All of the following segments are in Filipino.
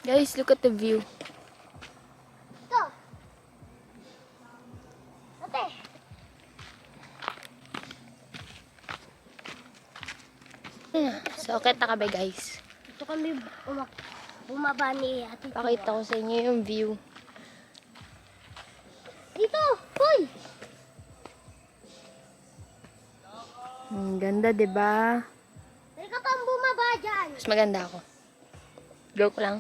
Guys, look at the view. Ito. Ate. So, okay na kami guys. Ito kami bumaba ni Ate. Pakita ko sa inyo yung view. Dito! Hoy! Ang ganda, diba? Halika pang bumaba dyan. Mas maganda ako. Joke lang.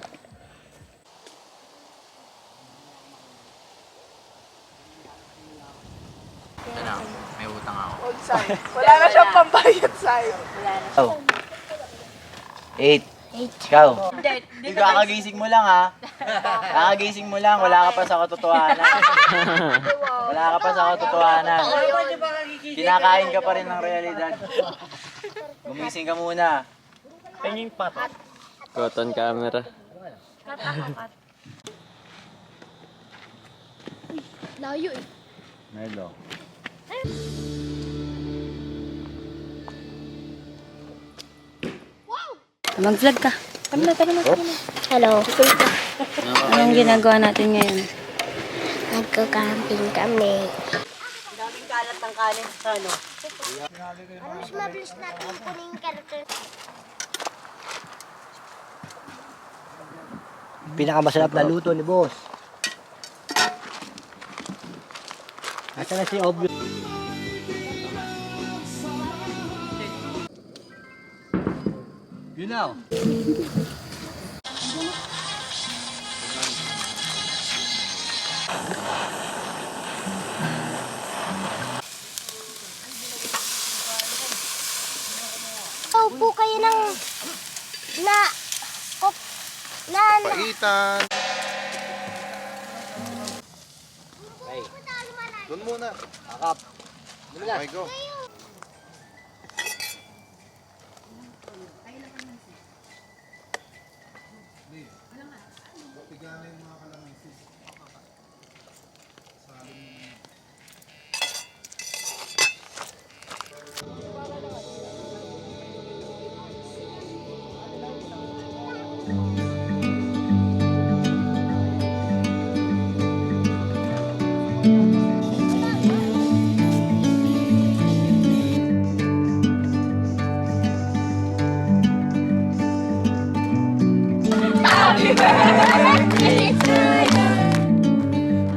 Ano? May utang ako. Old side. Wala na siyang pambayad side. Oh. 8. Ikaw. Kakagising mo lang ha. Kakagising mo lang. Wala ka pa sa katotohanan. Wala ka pa sa katotohanan. Kinakain ka pa rin ng realidad. Gumising ka muna. Tingin pa. Cotton camera. Layo eh. Melo. Mag-vlog ka. Tama na. Hello. Anong ginagawa natin ngayon? Nagko-camping kami. Daming kalat ng kanin sa ano. Ano mas mabilis natin kunin yung character? Pinakamasarap na luto ni boss. Asa na si Obvious? You know. Upo kayo ng Paitan. Doon muna. Akap. Okay, go.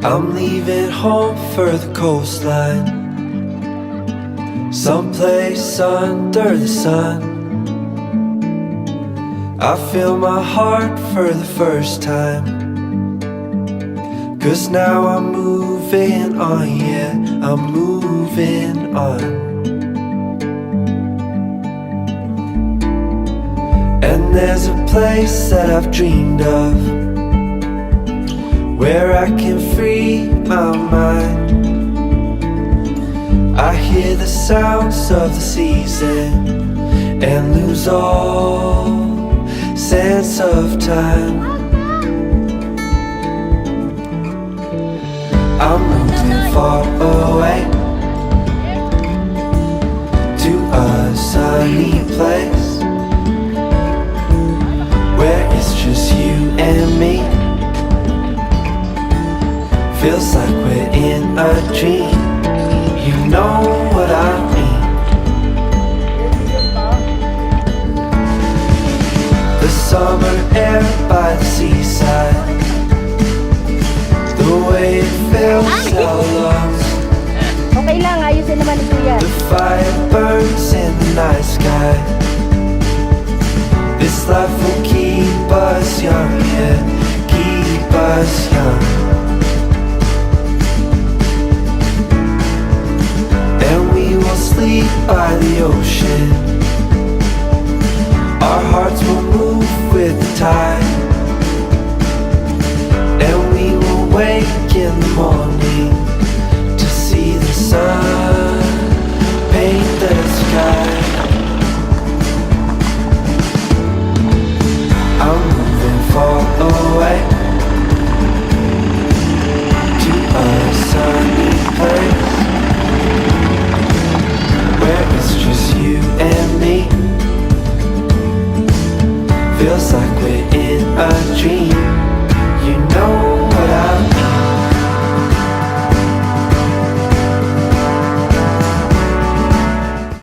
I'm leaving home for the coastline, someplace under the sun. I feel my heart for the first time, 'cause now I'm moving on, yeah, I'm moving on. And there's a place that I've dreamed of, where I can free my mind. I hear the sounds of the season and lose all sense of time. I'm moving far away to a sunny place where it's just you and me. Feels like we're in a dream. You know what I mean. The summer air by the seaside, the way it fills our lungs. Okay lang, ayusin naman ito yan. The fire burns in the night sky. This life will keep us young, yeah, keep us young. Sleep by the ocean. Our hearts will move with the tide, and we will wake in the morning to see the sun paint the sky. I'm moving far away to a sunny place Feels like we